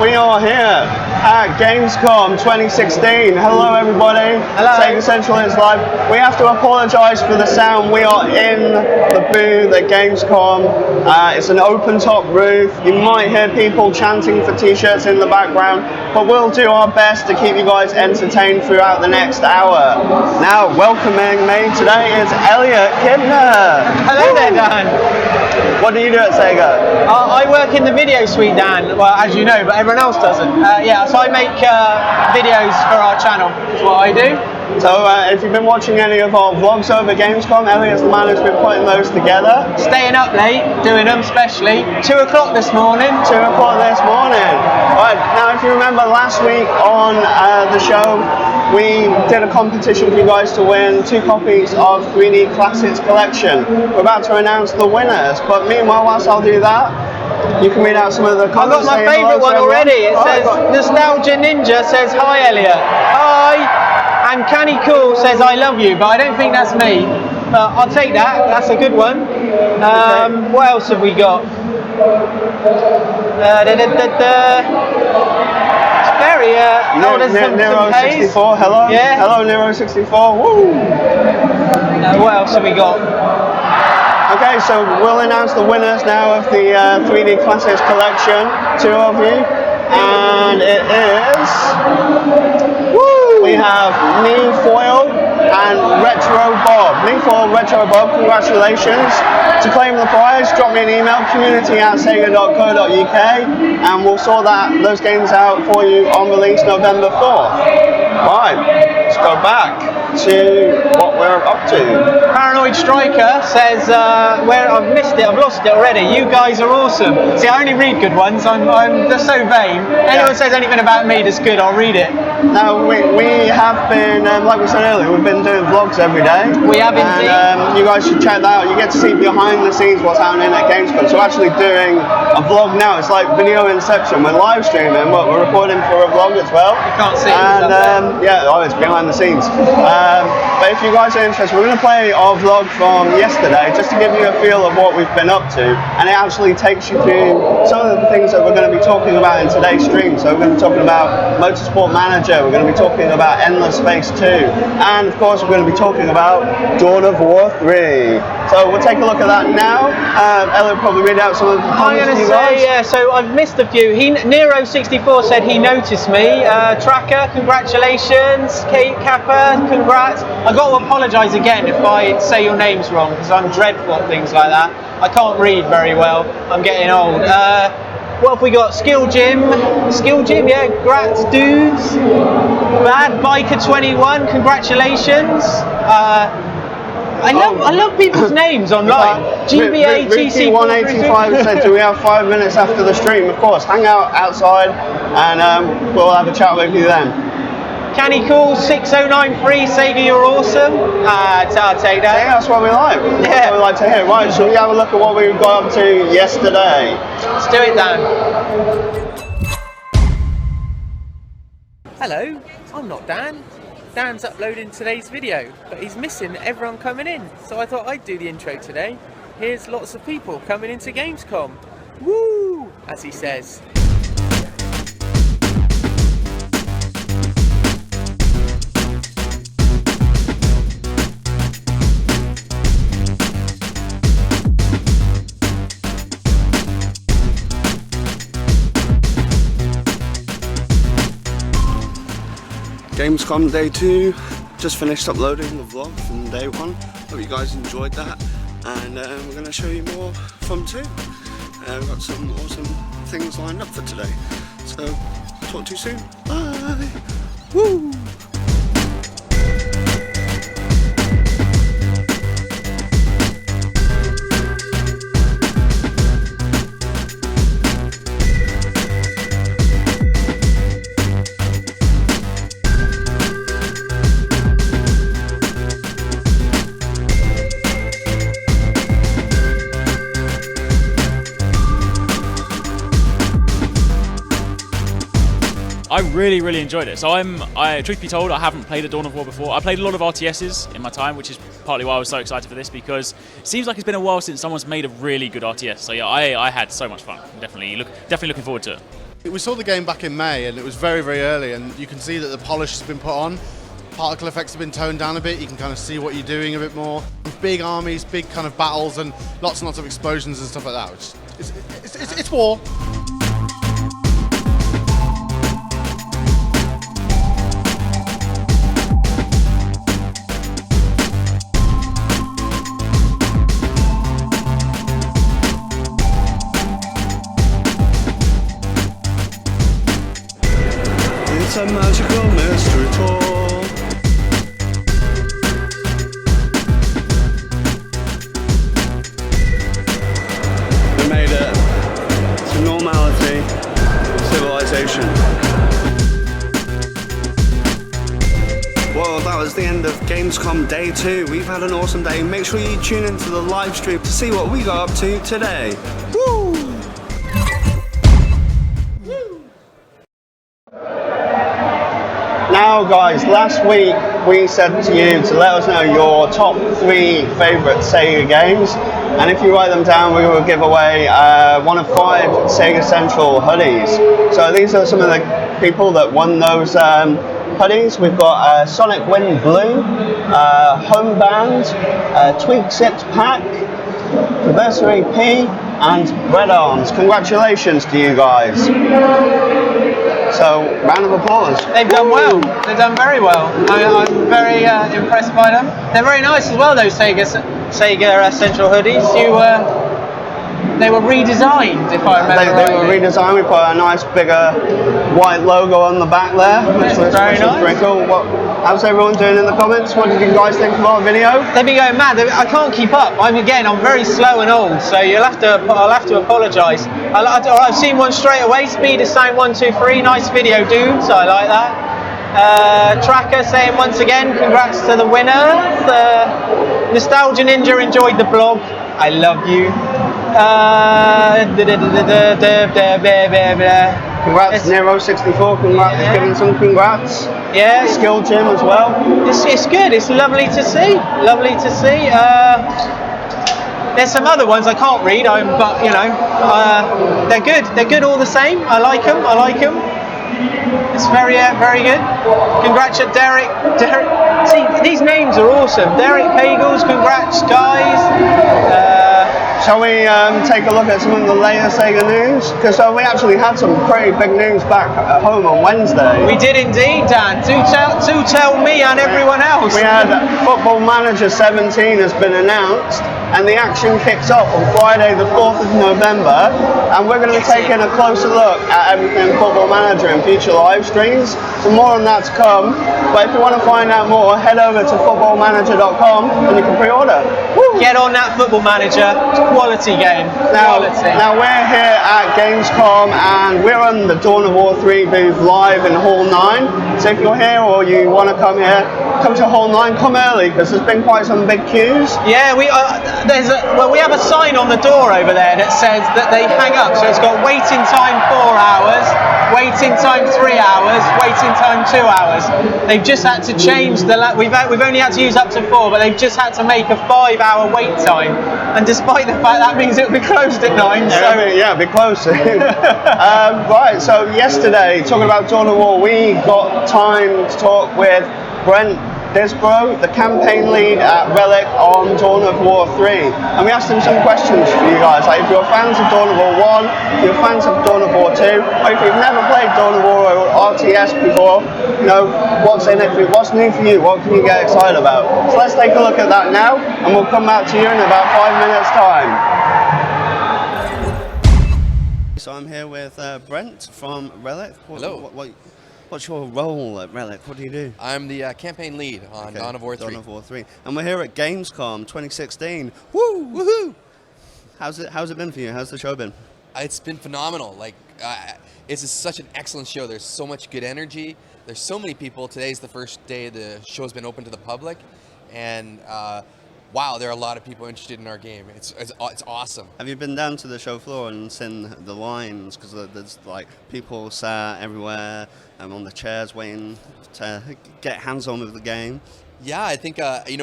we are here at Gamescom 2016. Hello everybody. Hello. SEGA Central is live. We have to apologise for the sound. We are in the booth at Gamescom. It's an open top roof. You might hear people chanting for t-shirts in the background, but we'll do our best to keep you guys entertained throughout the next hour. Now, welcoming me today is Elliot Kibner. Hello there, Dan. What do you do at SEGA? I work in the video suite, Dan. Well, as you know, but everyone else doesn't. So I make videos for our channel. That's what I do. So if you've been watching any of our vlogs over Gamescom, Elliot's the man who's been putting those together. Staying up late, doing them, especially 2 o'clock this morning. 2 o'clock this morning. Right, now if you remember last week on the show, we did a competition for you guys to win 2 copies of 3D Classics Collection. We're about to announce the winners, but meanwhile, whilst I'll do that, you can read out some of the comments. I've got my favourite one already. It says, Nostalgia Ninja says, "Hi Elliot." Hi. And Canny Cool says, "I love you," but I don't think that's me. But I'll take that. That's a good one. What else have we got? It's very Nero64, hello. Yeah. Hello Nero64. Woo. What else have we got? Okay, so we'll announce the winners now of the 3D Classics Collection. 2 of you, and it is. We have Me Foil and Retro Bob. Me Foil, Retro Bob, congratulations. To claim the prize, drop me an email, community@sega.co.uk, and we'll sort those games out for you on release November 4th. Right, let's go back to what we're up to. Paranoid Striker says, I've missed it, I've lost it already. You guys are awesome. See, I only read good ones. I'm just so vain. Anyone says anything about me that's good, I'll read it. Now, we have been, like we said earlier, we've been doing vlogs every day. We have indeed. And you guys should check that out. You get to see behind the scenes what's happening at Gamescom. So actually doing a vlog now, it's like video inception. We're live streaming, but we're recording for a vlog as well. You can't see it. And it's behind the scenes. But if you guys are interested, we're going to play our vlog from yesterday just to give you a feel of what we've been up to, and it actually takes you through some of the things that we're going to be talking about in today's stream. So we're going to be talking about Motorsport Manager, we're going to be talking about Endless Space 2, and of course we're going to be talking about Dawn of War 3. So we'll take a look at that now. Elliot will probably read out some of the comments. I'm going to say, so I've missed a few. Nero64 said he noticed me. Tracker, congratulations. Kate Kappa, congrats. I've got to apologise again if I say your names wrong, because I'm dreadful at things like that. I can't read very well. I'm getting old. What have we got? Skill Gym, yeah, grats dudes. Bad Biker 21, congratulations. I love people's names online. GBA TC 185 said, "Do we have 5 minutes after the stream?" Of course, hang out outside and we'll have a chat with you then. Canny Cool 6093, Sega, you're awesome. I'll take that. Yeah, that's what we like. That's what we like to hear. Right, shall we have a look at what we got up to yesterday? Let's do it, Dan. Hello, I'm not Dan. Dan's uploading today's video, but he's missing everyone coming in, so I thought I'd do the intro today. Here's lots of people coming into Gamescom. Woo! As he says. Gamescom Day 2, just finished uploading the vlog from Day 1. Hope you guys enjoyed that, and we're going to show you more from 2. We've got some awesome things lined up for today, so talk to you soon. Bye! Woo! I really enjoyed it. So truth be told, I haven't played a Dawn of War before. I played a lot of RTSs in my time, which is partly why I was so excited for this, because it seems like it's been a while since someone's made a really good RTS. So yeah, I had so much fun. Definitely looking forward to it. We saw the game back in May and it was very, very early, and you can see that the polish has been put on. Particle effects have been toned down a bit. You can kind of see what you're doing a bit more. Big armies, big kind of battles, and lots of explosions and stuff like that. It's war. It's a magical mystery tour. We made it to normality, civilization. Well, that was the end of Gamescom Day 2. We've had an awesome day. Make sure you tune into the live stream to see what we got up to today. Woo! Now guys, last week we said to you to let us know your top 3 favourite Sega games, and if you write them down we will give away one of 5 SEGA Central hoodies. So these are some of the people that won those hoodies. We've got Sonic Wind Blue, Home Band, Twig 6 Pack, Adversary P, and Red Arms. Congratulations to you guys. So, round of applause. They've done well. They've done very well. I'm very impressed by them. They're very nice as well, those Sega Central hoodies. They were redesigned, if I remember They were redesigned. We put a nice bigger white logo on the back there, which was very nice. pretty cool. How's everyone doing in the comments? What did you guys think of our video? They've been going mad. I can't keep up. I'm very slow and old, so I'll have to apologise. I've seen one straight away. Speed of Sound 123. Nice video, dudes. I like that. Tracker saying once again, congrats to the winners. Nostalgia Ninja enjoyed the blog. I love you. Congrats, Nero64. Congrats, Yeah. giving some congrats. Yeah, Skill Gym as well. it's good. It's lovely to see. Lovely to see. There's some other ones I can't read, but you know, they're good. They're good all the same. I like them. It's very good. Congrats to Derek. See, these names are awesome. Derek Pagels, congrats guys. Shall we take a look at some of the latest Sega news? Because we actually had some pretty big news back at home on Wednesday. We did indeed, Dan. Do tell me and everyone else. We had Football Manager 17 has been announced, and the action kicks off on Friday the 4th of November, and we're going to be taking a closer look at everything Football Manager in future live streams. So more on that to come, but if you want to find out more, head over to footballmanager.com and you can pre-order. Woo! Get on that Football Manager. Quality game. Now we're here at Gamescom and we're on the Dawn of War 3 booth live in Hall 9. So if you're here or you want to come here, come to Hall 9, come early because there's been quite some big queues. Yeah, we have a sign on the door over there that says that they hang up. So it's got waiting time 4 hours, waiting time 3 hours, waiting time 2 hours. They've just had to change we've only had to use up to 4, but they've just had to make a 5-hour wait time. And despite the fact that means it'll be closed at 9. Yeah, be close. Right, so yesterday, talking about Dawn of War, we got time to talk with Brent Disbro, the campaign lead at Relic on Dawn of War 3. And we asked him some questions for you guys, like if you're fans of Dawn of War 1, if you're fans of Dawn of War 2, or if you've never played Dawn of War or RTS before, you know, what's in it for you, what's new for you, what can you get excited about? So let's take a look at that now, and we'll come back to you in about 5 minutes time. So I'm here with Brent from Relic. Hello. What's your role at Relic? What do you do? I'm the campaign lead on Dawn of War 3. Dawn of War 3. And we're here at Gamescom 2016. Woo! Woohoo! How's it been for you? How's the show been? It's been phenomenal. It's just such an excellent show. There's so much good energy. There's so many people. Today's the first day the show's been open to the public. And wow, there are a lot of people interested in our game. It's awesome. Have you been down to the show floor and seen the lines? Because there's like people sat everywhere on the chairs waiting to get hands-on with the game. Yeah, I think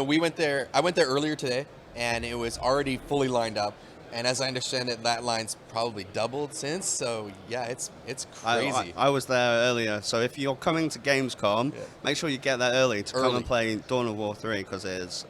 we went there. I went there earlier today, and it was already fully lined up. And as I understand it, that line's probably doubled since. So yeah, it's crazy. I was there earlier, so if you're coming to Gamescom, make sure you get there early to come and play Dawn of War 3 because it is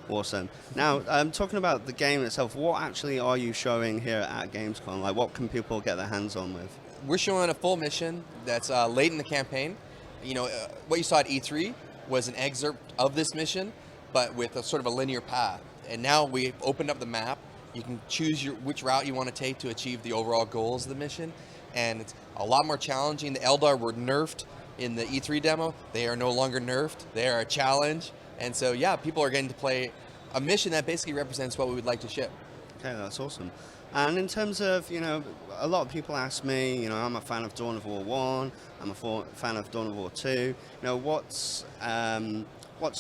awesome. Now, talking about the game itself, what actually are you showing here at Gamescom? Like, what can people get their hands on with? We're showing a full mission that's late in the campaign. You know, what you saw at E3 was an excerpt of this mission, but with a sort of a linear path. And now we've opened up the map. You can choose which route you want to take to achieve the overall goals of the mission. And it's a lot more challenging. The Eldar were nerfed in the E3 demo. They are no longer nerfed. They are a challenge. And so, yeah, people are getting to play a mission that basically represents what we would like to ship. Okay, that's awesome. And in terms of, you know, a lot of people ask me, you know, I'm a fan of Dawn of War 1, I'm a fan of Dawn of War 2. You know, what's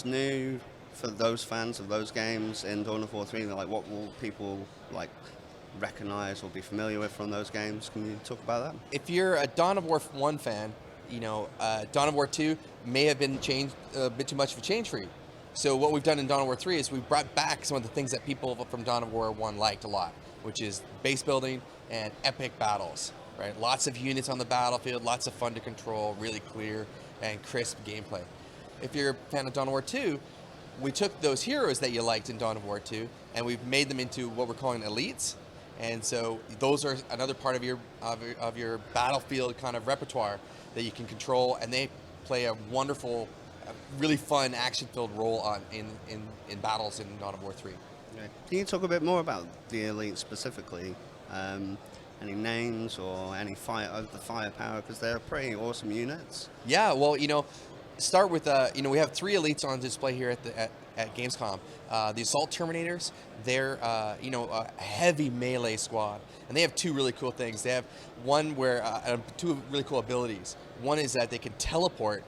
new for those fans of those games in Dawn of War 3? Like, what will people, like, recognize or be familiar with from those games? Can you talk about that? If you're a Dawn of War 1 fan, you know, Dawn of War 2 may have been changed a bit too much of a change for you. So what we've done in Dawn of War 3 is we've brought back some of the things that people from Dawn of War 1 liked a lot, which is base building and epic battles, right? Lots of units on the battlefield, lots of fun to control, really clear and crisp gameplay. If you're a fan of Dawn of War 2, we took those heroes that you liked in Dawn of War 2 and we've made them into what we're calling elites. And so those are another part of your battlefield kind of repertoire that you can control, and they play a wonderful, really fun action-filled role in battles in Dawn of War 3. Okay. Can you talk a bit more about the Elite specifically? Any names or any of the firepower, because they're pretty awesome units. Yeah, well, you know, start with you know, we have 3 elites on display here at Gamescom. The Assault Terminators, they're you know, a heavy melee squad, and they have 2 really cool things. They have one where 2 really cool abilities. One is that they can teleport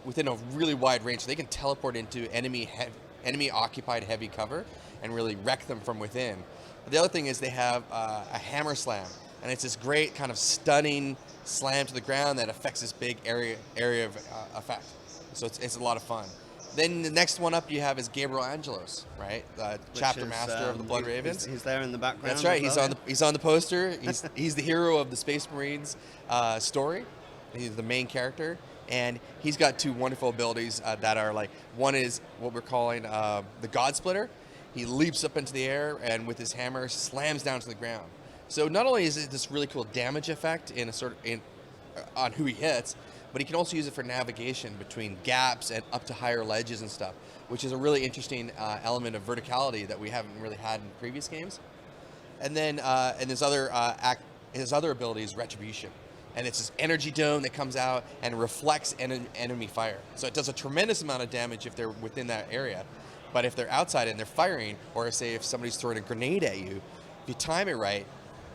within a really wide range. They can teleport into enemy occupied heavy cover and really wreck them from within. But the other thing is they have a hammer slam, and it's this great kind of stunning slam to the ground that affects this big area of effect. So it's a lot of fun. Then the next one up you have is Gabriel Angelos, right? Chapter master of the Blood Ravens. He's there in the background. That's right. He's on the poster. He's the hero of the Space Marines story. He's the main character, and he's got 2 wonderful abilities that are like, one is what we're calling the God Splitter. He leaps up into the air and with his hammer slams down to the ground. So not only is it this really cool damage effect on who he hits, but he can also use it for navigation between gaps and up to higher ledges and stuff, which is a really interesting element of verticality that we haven't really had in previous games. And then and his other ability is Retribution. And it's this energy dome that comes out and reflects enemy fire. So it does a tremendous amount of damage if they're within that area. But if they're outside and they're firing, or say if somebody's throwing a grenade at you, if you time it right,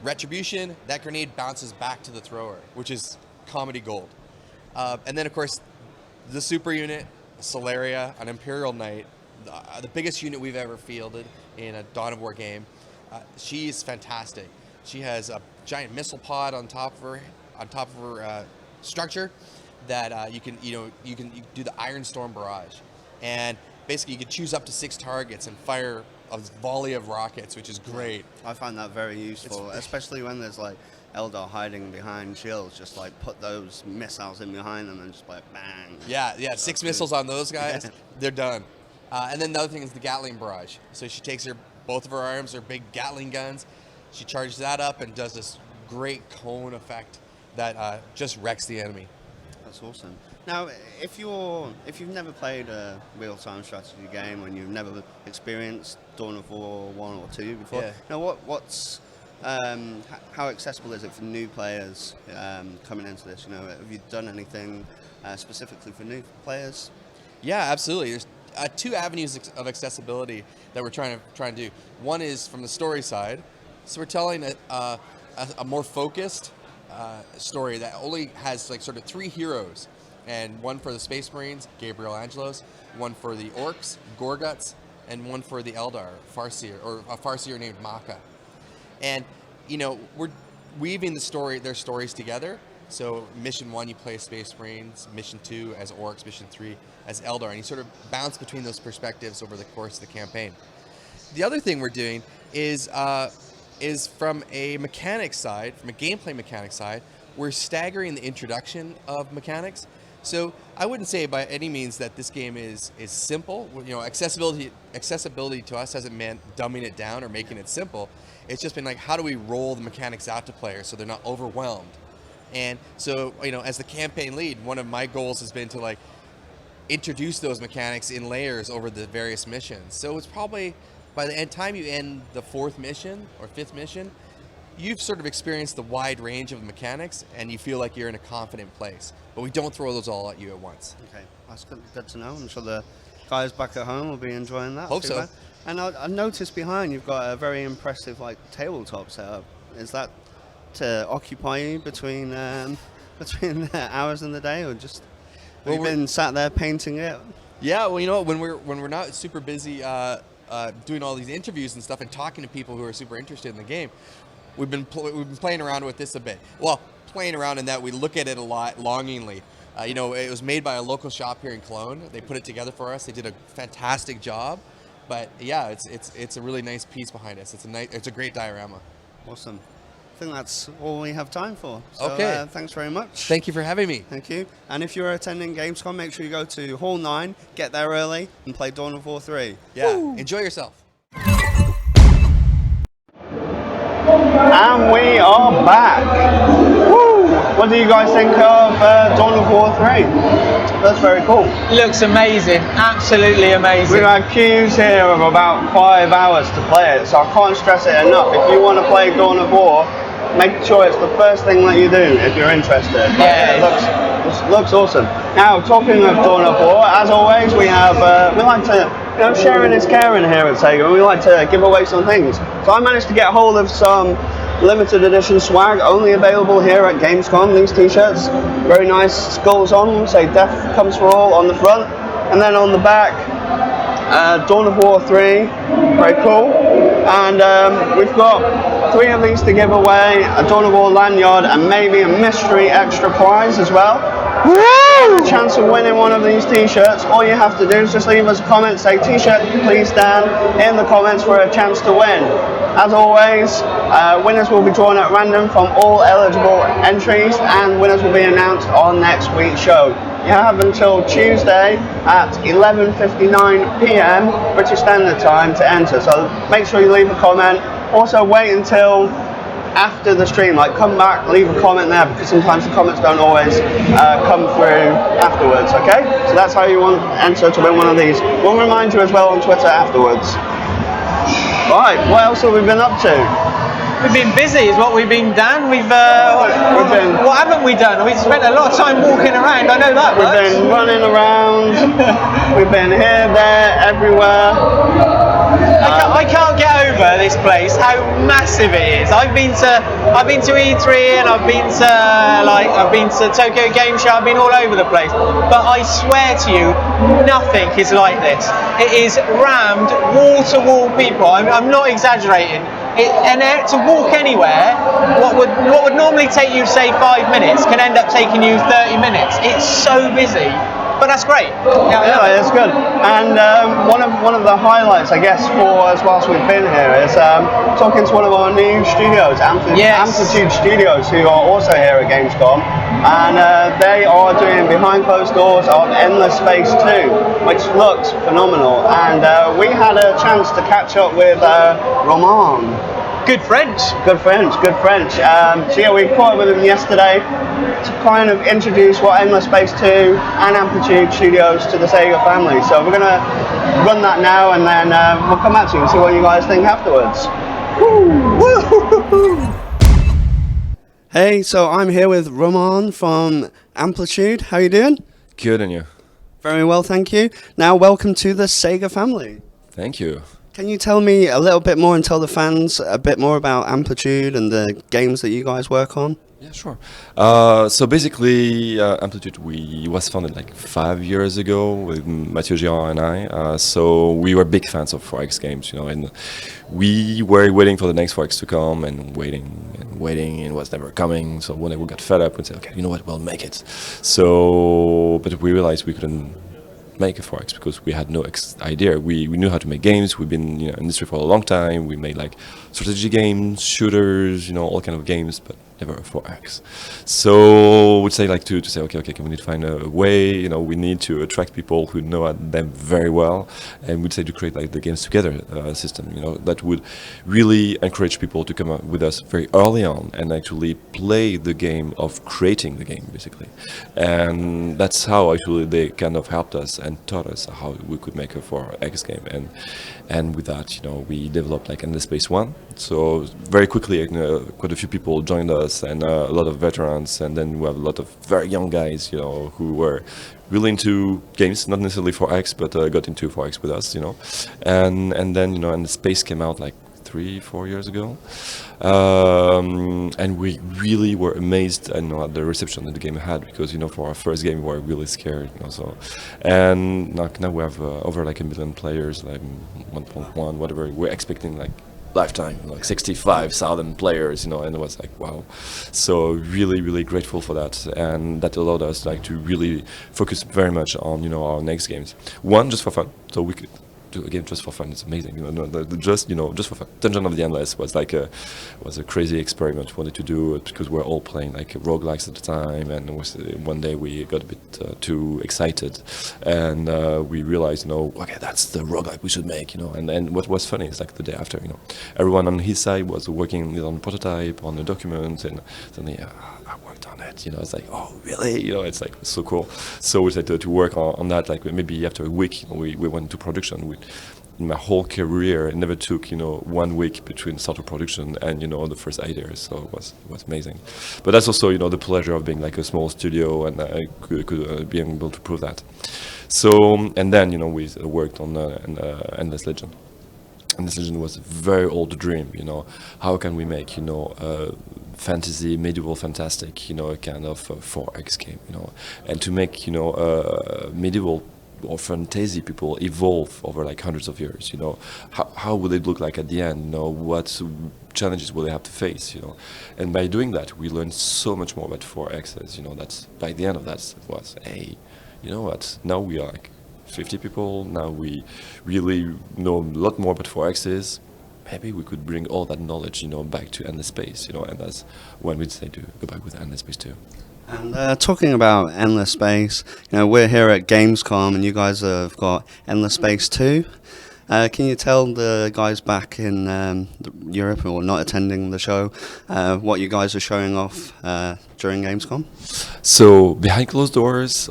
Retribution, that grenade bounces back to the thrower, which is comedy gold. And then, of course, the super unit, Solaria, an Imperial Knight, the biggest unit we've ever fielded in a Dawn of War game. She's fantastic. She has a giant missile pod on top of her structure that you can do the Iron Storm barrage, and basically you can choose up to 6 targets and fire a volley of rockets, which is great. I find that very useful, especially when there's like Eldar hiding behind shields. Just like put those missiles in behind them and just like bang. Yeah, 6 missiles on those guys, they're done. And then the other thing is the Gatling barrage. So she takes both of her arms, her big Gatling guns, she charges that up and does this great cone effect that just wrecks the enemy. That's awesome. Now, if you've never played a real-time strategy game and you've never experienced Dawn of War 1 or 2 before, now how accessible is it for new players coming into this? You know, have you done anything specifically for new players? Yeah, absolutely. There's 2 avenues of accessibility that we're trying to do. One is from the story side. So we're telling a more focused story that only has like sort of 3 heroes, and one for the Space Marines, Gabriel Angelos, one for the Orcs, Gorguts, and one for the Eldar, Farseer, or a Farseer named Maka. And you know, we're weaving their stories together. So mission 1 you play as Space Marines, mission 2 as Orcs, mission 3 as Eldar, and you sort of bounce between those perspectives over the course of the campaign. The other thing we're doing is is from a mechanics side, from a gameplay mechanics side, we're staggering the introduction of mechanics. So I wouldn't say by any means that this game is simple. You know, accessibility to us hasn't meant dumbing it down or making it simple. It's just been like, how do we roll the mechanics out to players so they're not overwhelmed? And so, you know, as the campaign lead, one of my goals has been to like introduce those mechanics in layers over the various missions. So it's probably by the time you end the 4th mission or 5th mission, you've sort of experienced the wide range of mechanics and you feel like you're in a confident place. But we don't throw those all at you at once. Okay, that's good to know. I'm sure the guys back at home will be enjoying that. Hope so. And I noticed behind you've got a very impressive like tabletop setup. Is that to occupy you between between the hours in the day, or just have you been sat there painting it? Yeah, well, you know, when we're not super busy doing all these interviews and stuff and talking to people who are super interested in the game, we've been playing around with this a bit. Well, playing around in that we look at it a lot longingly. You know, it was made by a local shop here in Cologne. They put it together for us. They did a fantastic job. But yeah, it's a really nice piece behind us. It's a great diorama. Awesome. I think that's all we have time for. So, okay. Thanks very much. Thank you for having me. Thank you. And if you're attending Gamescom, make sure you go to Hall 9, get there early, and play Dawn of War 3. Yeah. Woo. Enjoy yourself. And we are back. Woo! What do you guys think of Dawn of War 3? That's very cool. Looks amazing, absolutely amazing. We've had queues here of about 5 hours to play it, so I can't stress it enough. If you want to play Dawn of War, make sure it's the first thing that you do if you're interested. Yeah, it looks awesome. Now, talking of Dawn of War, as always, we like to, you know, sharing is caring here at SEGA, and we like to give away some things. So I managed to get hold of some limited edition swag, only available here at Gamescom. These t-shirts, very nice skulls on them, say death comes for all on the front, and then on the back, Dawn of War 3, very cool. And we've got 3 of these to give away, a Dawn of War lanyard, and maybe a mystery extra prize as well. Woo! Chance of winning one of these t-shirts. All you have to do is just leave us a comment, say t-shirt please Dan in the comments for a chance to win. As always, winners will be drawn at random from all eligible entries, and winners will be announced on next week's show. You have until Tuesday at 11:59 PM British Standard Time to enter, so make sure you leave a comment. Also wait until after the stream, like come back, leave a comment there, because sometimes the comments don't always come through afterwards, okay? So that's how you want to enter to win one of these. We'll remind you as well on Twitter afterwards. Right, what else have we been up to? We've been busy is what we've been done. What haven't we done? We've spent a lot of time walking around, I know that much. We've been running around, we've been here, there, everywhere. I can't get over this place, how massive it is. I've been to E3 and I've been to Tokyo Game Show, I've been all over the place. But I swear to you, nothing is like this. It is rammed wall to wall people. I'm not exaggerating. And to walk anywhere, what would normally take you say 5 minutes can end up taking you 30 minutes. It's so busy. But that's great. Yeah, it's good. And one of the highlights, I guess, for us whilst we've been here is talking to one of our new studios, Amplitude Studios, who are also here at Gamescom, and they are doing behind closed doors of Endless Space 2, which looks phenomenal. And we had a chance to catch up with Roman. Good French. So yeah, we caught up with him yesterday to kind of introduce what Endless Space 2 and Amplitude Studios to the SEGA family. So we're going to run that now, and then we'll come back to you and see what you guys think afterwards. Woo! Hey, so I'm here with Roman from Amplitude. How you doing? Good, and you? Very well, thank you. Now, welcome to the SEGA family. Thank you. Can you tell me a little bit more and tell the fans a bit more about Amplitude and the games that you guys work on? Yeah, sure. So basically, Amplitude was founded like 5 years ago with Mathieu Girard and I. So we were big fans of 4X games, you know, and we were waiting for the next 4X to come and waiting, and it was never coming. So when we got fed up, we said, okay, you know what, we'll make it. So, but we realized we couldn't make a 4X because we had no idea. We knew how to make games. We've been in the industry for a long time. We made like strategy games, shooters, all kind of games, but never a 4X. So we'd say like to say, okay, can we need to find a way, we need to attract people who know them very well, and we'd say to create like the games together system, that would really encourage people to come up with us very early on and actually play the game of creating the game, basically. And that's how actually they kind of helped us and taught us how we could make a 4X game. And with that, we developed like Endless Space 1. So very quickly, quite a few people joined us, and a lot of veterans, and then we have a lot of very young guys, who were really into games, not necessarily 4X, but got into 4X with us, and then and the Space came out like 3-4 years ago, and we really were amazed at the reception that the game had, because for our first game we were really scared, and now we have over like 1 million players, like 1.1 whatever. We're expecting like lifetime, like 65,000 players, and it was like wow. So really grateful for that, and that allowed us like to really focus very much on our next games. One, just for fun, so we could do a game just for fun. It's amazing, just for fun. Dungeon of the Endless was like a crazy experiment we wanted to do it because we're all playing like roguelikes at the time, and one day we got a bit too excited, and we realized, okay, that's the roguelike we should make, and what was funny is like the day after, everyone on his side was working on a prototype, on a document, and suddenly I worked on it, it's like, oh really, it's like so cool. So we decided to work on that, like maybe after a week, we went into production. In my whole career, it never took 1 week between start of production and the first idea, so it was amazing. But that's also the pleasure of being like a small studio, and I could be able to prove that. So and then we worked on Endless Legend. Endless Legend was a very old dream. How can we make fantasy, medieval fantastic, a kind of 4X game, and to make medieval or fantasy people evolve over like hundreds of years, how would it look like at the end, what challenges will they have to face, and by doing that we learned so much more about 4Xs, that's by the end of that was, hey, what, now we are like 50 people, now we really know a lot more about 4Xs. Maybe we could bring all that knowledge, back to Endless Space, and that's when we decided to go back with Endless Space 2. And talking about Endless Space, we're here at Gamescom, and you guys have got Endless Space 2. Can you tell the guys back in Europe or not attending the show what you guys are showing off during Gamescom? So behind closed doors,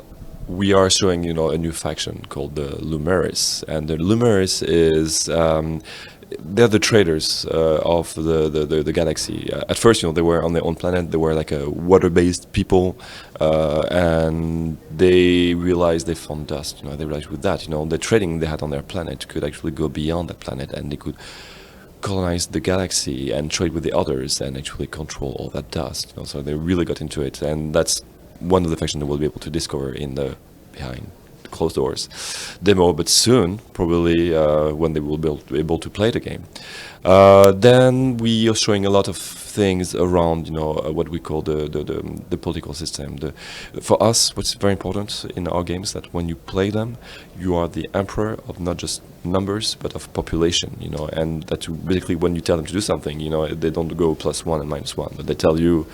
we are showing a new faction called the Lumeris, and the Lumeris is they're the traders of the galaxy. At first, they were on their own planet. They were like a water-based people, and they realized they found dust. They realized with that, the trading they had on their planet could actually go beyond that planet, and they could colonize the galaxy and trade with the others and actually control all that dust. So they really got into it, and that's one of the factions that we'll be able to discover in the behind closed doors demo, but soon, probably when they will be able to play the game. Then we are showing a lot of things around, what we call the political system. For us, what's very important in our games that when you play them, you are the emperor of not just numbers, but of population, and that basically when you tell them to do something, they don't go +1 and -1, but they tell you,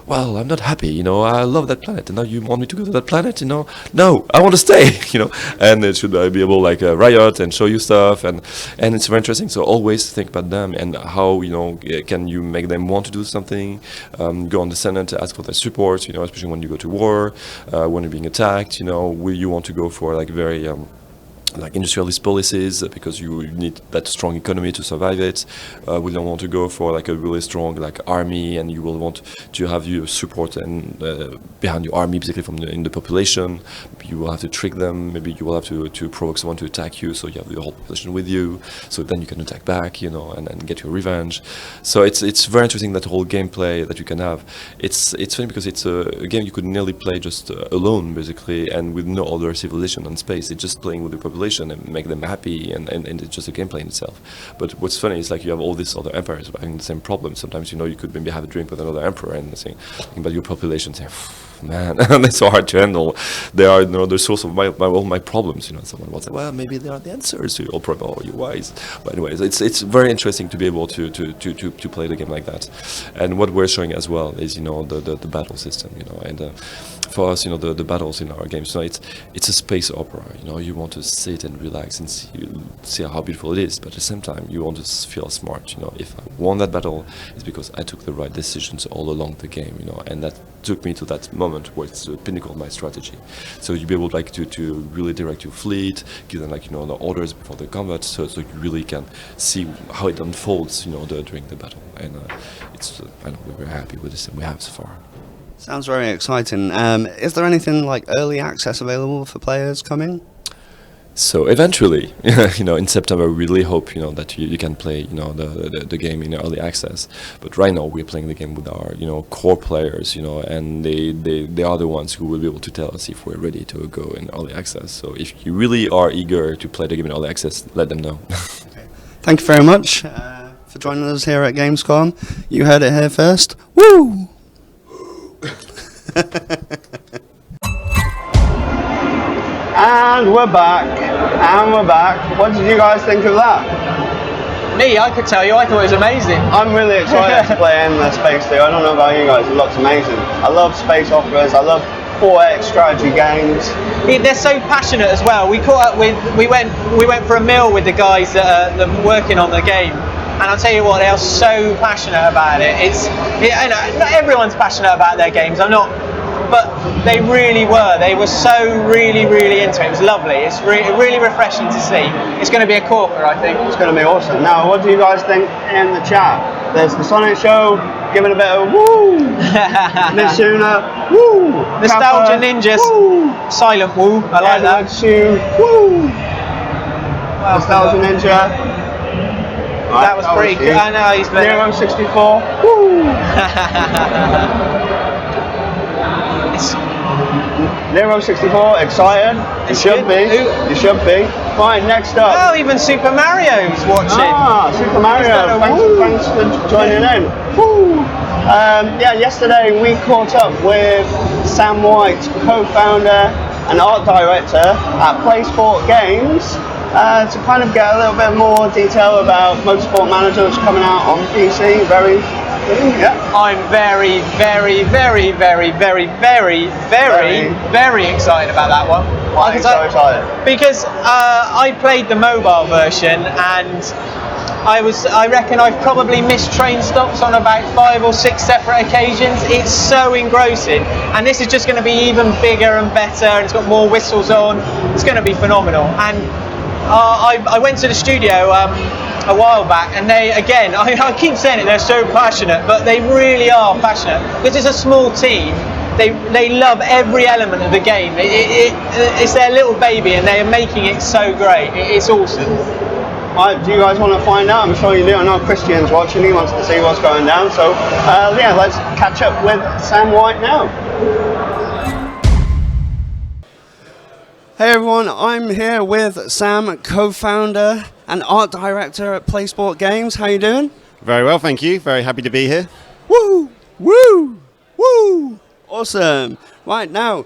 well, I'm not happy, I love that planet, and now you want me to go to that planet, no, I want to stay, and it should be able like riot and show you stuff, and it's very interesting. So always think about them and how, can you make them want to do something, go on the Senate, ask for their support, especially when you go to war, when you're being attacked, will you want to go for like very like industrialist policies because you need that strong economy to survive it. We don't want to go for like a really strong like army, and you will want to have your support and behind your army, particularly in the population. You will have to trick them. Maybe you will have to provoke someone to attack you, so you have the whole population with you. So then you can attack back, and get your revenge. So it's very interesting, that whole gameplay that you can have. It's funny because it's a game you could nearly play just alone, basically, and with no other civilization on space. It's just playing with the population. population and make them happy, and it's just a gameplay in itself. But what's funny is like you have all these other empires having the same problem. Sometimes you could maybe have a drink with another emperor and saying about your population, saying, man, that's so hard to handle. They are the source of all my problems. Someone will say, well, maybe they are the answers to your problem or your whys. But anyways, it's very interesting to be able to play the game like that. And what we're showing as well is the battle system. And for us, the battles in our games, it's a space opera. You want to sit and relax and see how beautiful it is, but at the same time, you want to feel smart. If I won that battle, it's because I took the right decisions all along the game. And that took me to that moment where it's the pinnacle of my strategy. So you'll be able to really direct your fleet, give them the orders before the combat, so you really can see how it unfolds, during the battle. And we're very happy with this, and we have so far. Sounds very exciting. Is there anything like early access available for players coming? So eventually, in September, we really hope that you can play the game in early access. But right now, we're playing the game with our core players, and they are the ones who will be able to tell us if we're ready to go in early access. So if you really are eager to play the game in early access, let them know. Okay. Thank you very much for joining us here at Gamescom. You heard it here first. Woo! And we're back. What did you guys think of that? Me, I could tell you, I thought it was amazing. I'm really excited to play in the Space Thing. I don't know about you guys, it looks amazing. I love space operas, I love 4X strategy games. They're so passionate as well. We went for a meal with the guys that are working on the game. And I'll tell you what, they are so passionate about it. Not everyone's passionate about their games. But they really were. They were so really into it. It was lovely. It's really refreshing to see. It's going to be a corker, I think. It's going to be awesome. Now, what do you guys think in the chat? There's the Sonic Show, giving a bit of woo. Mitsuna, woo. Nostalgia Kappa, Ninjas, woo. Silent woo. I like that. Sue, woo. Well, Nostalgia Ninja. That was pretty good. I know he's been. Nero 64. Woo. Nero 64, excited. You should be. You should be. Right, next up. Oh, even Super Mario's watching. Super Mario. Thanks for joining in. Woo. Yesterday we caught up with Sam White, co-founder and art director at Playsport Games. To kind of get a little bit more detail about Motorsport Manager, which is coming out on PC I'm very excited about that one. Why are you so excited? Because I played the mobile version, and I reckon I've probably missed train stops on about 5 or 6 separate occasions. It's so engrossing, and this is just going to be even bigger and better, and it's got more whistles on. It's going to be phenomenal. And I went to the studio a while back, and they, again, I keep saying it, they're so passionate, but they really are passionate, because it's a small team. They love every element of the game. It's their little baby, and they are making it so great. It's awesome. Do you guys want to find out? I'm sure you do. I know Christian's watching. He wants to see what's going down. So let's catch up with Sam White now. Hey everyone, I'm here with Sam, co-founder and art director at Playsport Games. How you doing? Very well, thank you. Very happy to be here. Woo! Woo! Woo! Awesome. Right, now,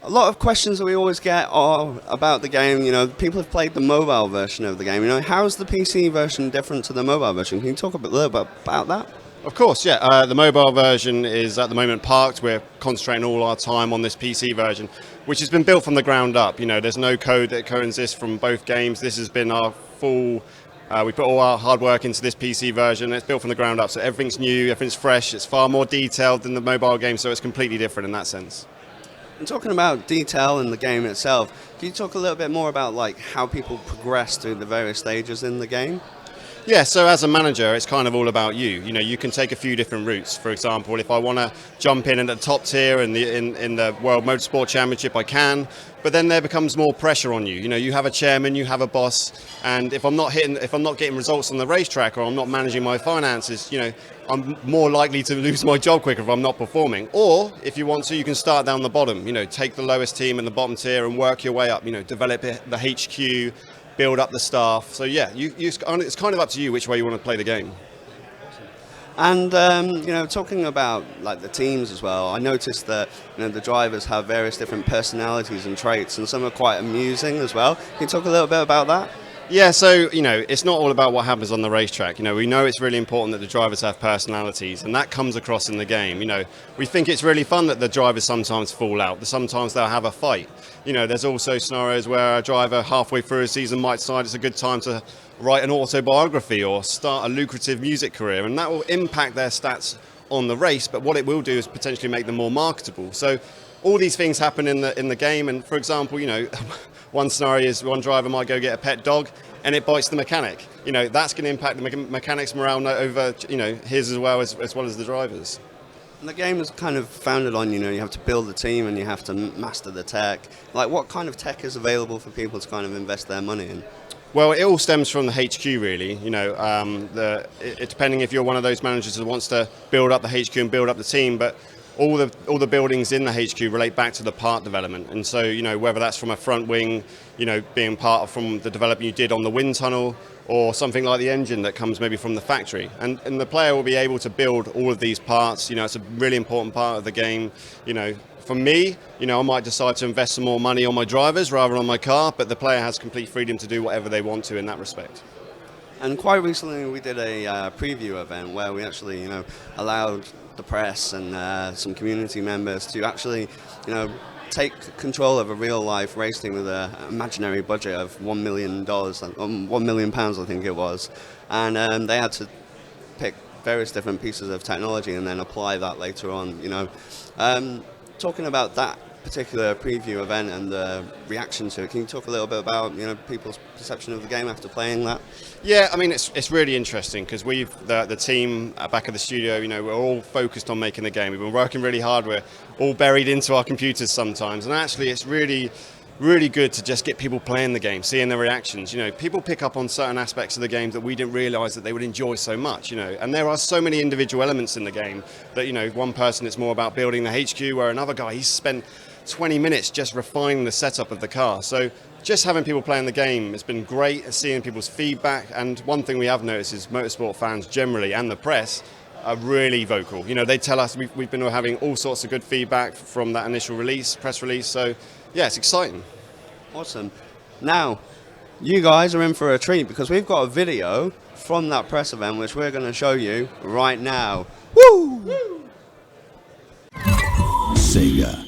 a lot of questions that we always get are about the game. People have played the mobile version of the game. How's the PC version different to the mobile version? Can you talk a little bit about that? Of course, yeah. The mobile version is at the moment parked. We're concentrating all our time on this PC version, which has been built from the ground up. There's no code that coexists from both games. This has been our full, we put all our hard work into this PC version. It's built from the ground up, so everything's new, everything's fresh. It's far more detailed than the mobile game, so it's completely different in that sense. And talking about detail in the game itself, can you talk a little bit more about how people progress through the various stages in the game? Yeah, so as a manager, it's kind of all about you. You know, you can take a few different routes. For example, if I want to jump in at the top tier in the World Motorsport Championship, I can. But then there becomes more pressure on you. You know, you have a chairman, you have a boss, and if I'm not getting results on the racetrack, or I'm not managing my finances, you know, I'm more likely to lose my job quicker if I'm not performing. Or if you want to, you can start down the bottom. You know, take the lowest team in the bottom tier and work your way up. You know, develop the HQ, build up the staff. So yeah, it's kind of up to you which way you want to play the game. And you know, talking about like the teams as well, I noticed that, you know, the drivers have various different personalities and traits, and some are quite amusing as well. Can you talk a little bit about that? Yeah, so, you know, it's not all about what happens on the racetrack. You know, we know it's really important that the drivers have personalities, and that comes across in the game. You know, we think it's really fun that the drivers sometimes fall out, that sometimes they'll have a fight. You know, there's also scenarios where a driver halfway through a season might decide it's a good time to write an autobiography or start a lucrative music career, and that will impact their stats on the race, but what it will do is potentially make them more marketable. So all these things happen in the game, and for example, you know, one scenario is one driver might go get a pet dog and it bites the mechanic. You know, that's going to impact the mechanic's morale over, you know, his as well as the drivers. And the game is kind of founded on, you know, you have to build the team and you have to master the tech. Like, what kind of tech is available for people to kind of invest their money in? Well, it all stems from the HQ, really. You know, depending if you're one of those managers that wants to build up the HQ and build up the team, but all the buildings in the HQ relate back to the part development. And so, you know, whether that's from a front wing, you know, being part of from the development you did on the wind tunnel, or something like the engine that comes maybe from the factory. And the player will be able to build all of these parts. You know, it's a really important part of the game. You know, for me, you know, I might decide to invest some more money on my drivers rather than on my car, but the player has complete freedom to do whatever they want to in that respect. And quite recently we did a preview event where we actually, you know, allowed the press and some community members to actually, you know, take control of a real life race team with an imaginary budget of $1 million, £1 million I think it was. And they had to pick various different pieces of technology and then apply that later on, you know. Talking about that particular preview event and the reaction to it, can you talk a little bit about, you know, people's perception of the game after playing that? Yeah, I mean, it's really interesting because the team back at the studio, you know, we're all focused on making the game. We've been working really hard. We're all buried into our computers sometimes, and actually it's really good to just get people playing the game, seeing their reactions. You know, people pick up on certain aspects of the game that we didn't realize that they would enjoy so much, you know, and there are so many individual elements in the game that, you know, one person it's more about building the HQ, where another guy, he's spent 20 minutes just refining the setup of the car. So just having people playing the game has been great, seeing people's feedback. And one thing we have noticed is motorsport fans generally and the press are really vocal. You know, they tell us we've been having all sorts of good feedback from that initial press release. So yeah, it's exciting. Awesome. Now, you guys are in for a treat because we've got a video from that press event which we're going to show you right now. Woo! SEGA.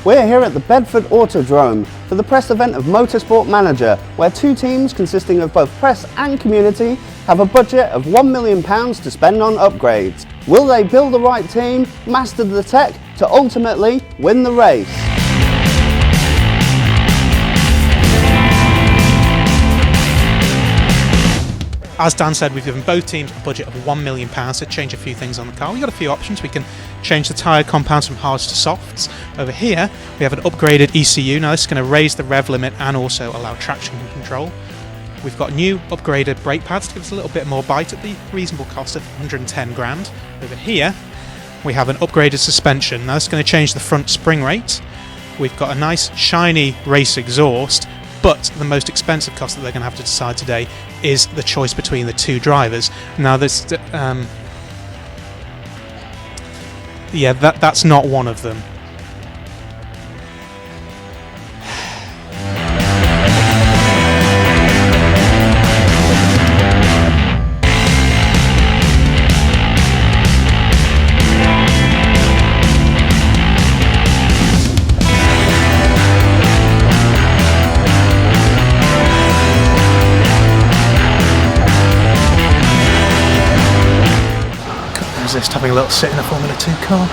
We're here at the Bedford Autodrome for the press event of Motorsport Manager, where two teams consisting of both press and community have a budget of £1 million to spend on upgrades. Will they build the right team, master the tech to ultimately win the race? As Dan said, we've given both teams a budget of £1 million to change a few things on the car. We've got a few options. We can change the tyre compounds from hards to softs. Over here, we have an upgraded ECU. Now this is going to raise the rev limit and also allow traction control. We've got new upgraded brake pads to give us a little bit more bite at the reasonable cost of 110 grand. Over here, we have an upgraded suspension. Now this is going to change the front spring rate. We've got a nice shiny race exhaust, but the most expensive cost that they're going to have to decide today is the choice between the two drivers. Now, that's not one of them. Resist having a little sit in a Formula 2 car.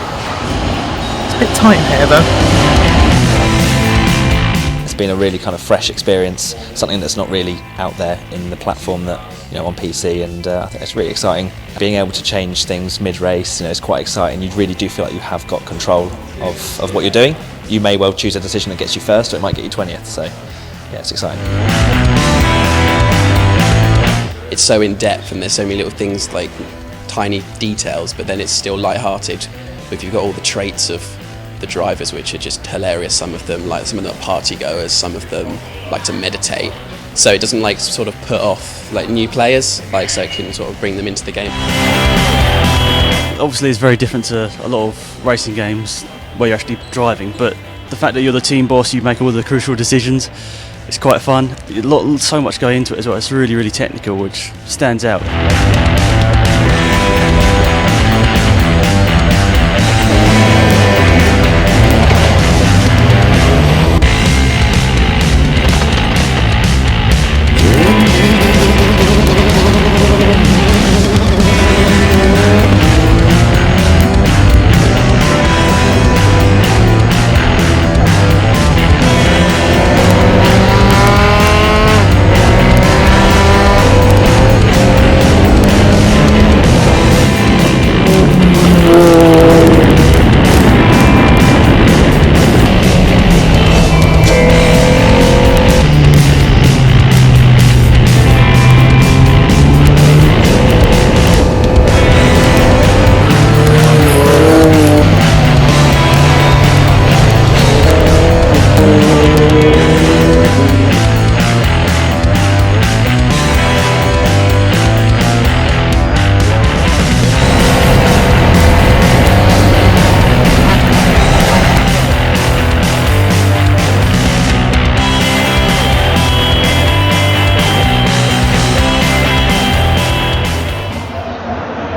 It's a bit tight in here though. It's been a really kind of fresh experience, something that's not really out there in the platform that, you know, on PC, and I think it's really exciting. Being able to change things mid-race, you know, is quite exciting. You really do feel like you have got control of what you're doing. You may well choose a decision that gets you first, or it might get you 20th, so yeah, it's exciting. It's so in-depth and there's so many little things, like tiny details, but then it's still light-hearted. If you've got all the traits of the drivers, which are just hilarious. Some of them, like some of them are party goers, some of them like to meditate. So it doesn't like sort of put off like new players, like so it can sort of bring them into the game. Obviously, it's very different to a lot of racing games where you're actually driving, but the fact that you're the team boss, you make all the crucial decisions. It's quite fun. So much going into it as well. It's really, really technical, which stands out.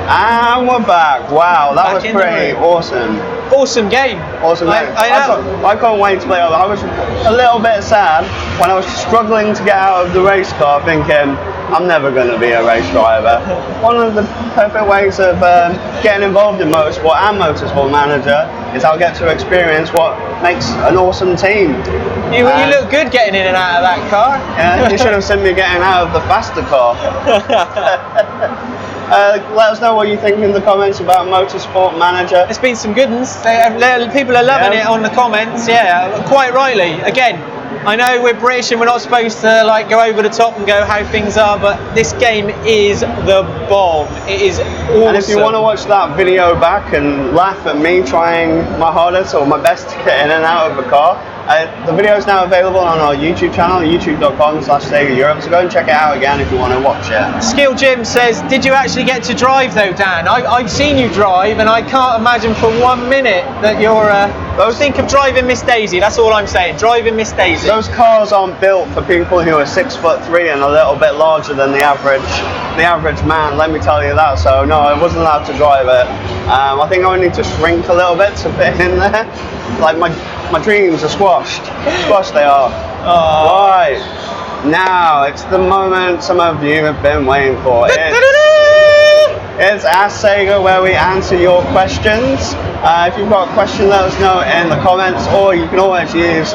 And we're back. Wow, that was pretty awesome. Awesome game. Awesome game. I can't wait to play it. I was a little bit sad when I was struggling to get out of the race car, thinking I'm never going to be a race driver. One of the perfect ways of getting involved in motorsport and Motorsport Manager is I'll get to experience what makes an awesome team. You look good getting in and out of that car. Yeah, you should have seen me getting out of the faster car. Let us know what you think in the comments about Motorsport Manager. There's been some good ones. People are loving it on the comments. Yeah, quite rightly. Again, I know we're British and we're not supposed to like go over the top and go how things are, but this game is the bomb. It is awesome. And if you want to watch that video back and laugh at me trying my hardest or my best to get in and out of a car, the video is now available on our YouTube channel, youtube.com/SEGA Europe, so go and check it out again if you want to watch it. Skill Jim says, did you actually get to drive though, Dan? I've seen you drive and I can't imagine for 1 minute that you're... think of driving Miss Daisy, that's all I'm saying, driving Miss Daisy. Those cars aren't built for people who are 6'3" and a little bit larger than the average man, let me tell you that, so no, I wasn't allowed to drive it. I think I need to shrink a little bit to fit in there. Like my dreams are squashed they are. Oh. Right, now it's the moment some of you have been waiting for. It's Ask Sega, where we answer your questions. If you've got a question, let us know in the comments, or you can always use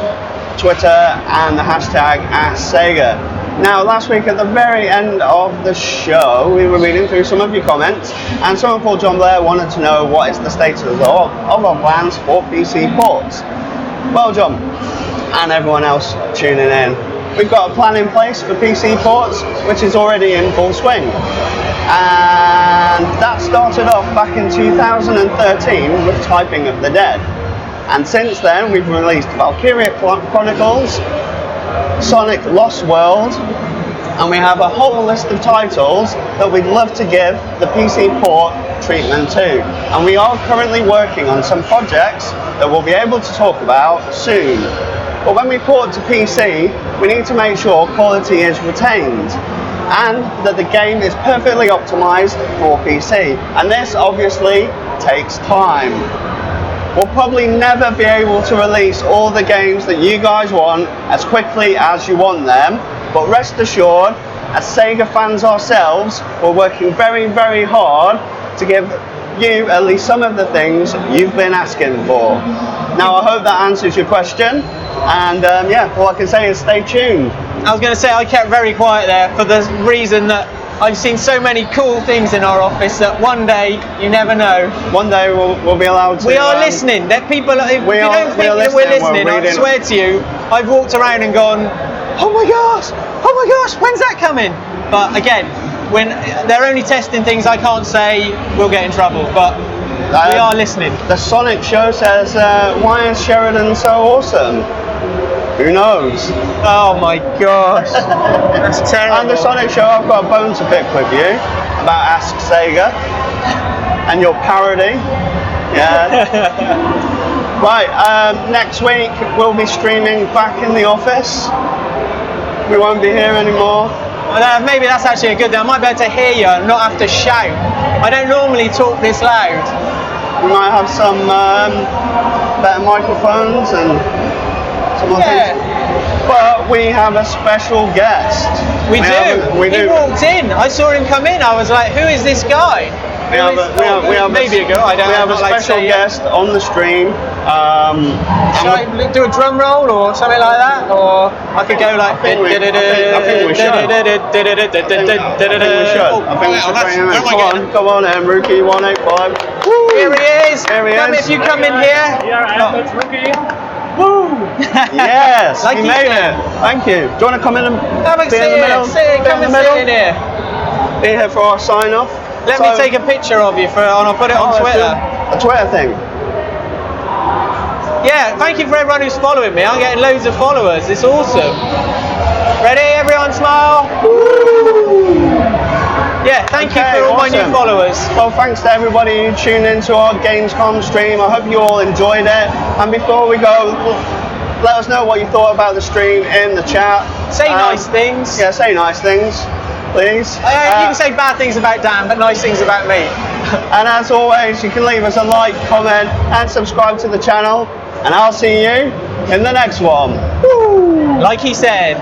Twitter and the hashtag AskSega. Now, last week at the very end of the show, we were reading through some of your comments, and someone called John Blair wanted to know what is the status of our plans for PC ports. Well, John, and everyone else tuning in, we've got a plan in place for PC ports, which is already in full swing. And that started off back in 2013 with Typing of the Dead. And since then, we've released Valkyria Chronicles, Sonic Lost World, and we have a whole list of titles that we'd love to give the PC port treatment to. And we are currently working on some projects that we'll be able to talk about soon. But when we port to PC, we need to make sure quality is retained and that the game is perfectly optimized for PC. And this obviously takes time. We'll probably never be able to release all the games that you guys want as quickly as you want them, but rest assured, as Sega fans ourselves, we're working very, very hard to give you at least some of the things you've been asking for. Now, I hope that answers your question, and yeah, all I can say is stay tuned. I was going to say I kept very quiet there for the reason that I've seen so many cool things in our office that one day, you never know. One day we'll be allowed to... We are listening. There are people, if you don't think that we're listening, I swear to you, I've walked around and gone, oh my gosh, when's that coming? But again, when they're only testing things, I can't say we'll get in trouble, but we are listening. The Sonic show says, why is Sheridan so awesome? Who knows? Oh my gosh, that's terrible. And the Sonic show, I've got a bone to pick with you about Ask Sega and your parody. Yeah. Right, next week we'll be streaming back in the office. We won't be here anymore. Well, maybe that's actually a good thing. I might be able to hear you and not have to shout. I don't normally talk this loud. We might have some better microphones and some other things. But we have a special guest. We do. He walked in. I saw him come in. I was like, who is this guy? We have maybe a girl. I don't know. We have a special guest on the stream. Should I do a drum roll or something like that? Or I could go like... I think we should. I think we should bring him in. Come on, Rookie 185. Woo. Here he is. Here he is. If you come in here. That's Rookie. Woo! Yes, like he made it. Thank you. Do you want to come in and be in the middle? Come and sit in here. Be here for our sign off. Let me take a picture of you and I'll put it on Twitter. A Twitter thing. Yeah, thank you for everyone who's following me. I'm getting loads of followers. It's awesome. Ready? Everyone smile. Woo! Yeah, thank you for all my new followers. Well, thanks to everybody who tuned into our Gamescom stream. I hope you all enjoyed it. And before we go, let us know what you thought about the stream in the chat. Say nice things. Yeah, say nice things, please. You can say bad things about Dan, but nice things about me. And as always, you can leave us a like, comment, and subscribe to the channel. And I'll see you in the next one. Woo! Like he said.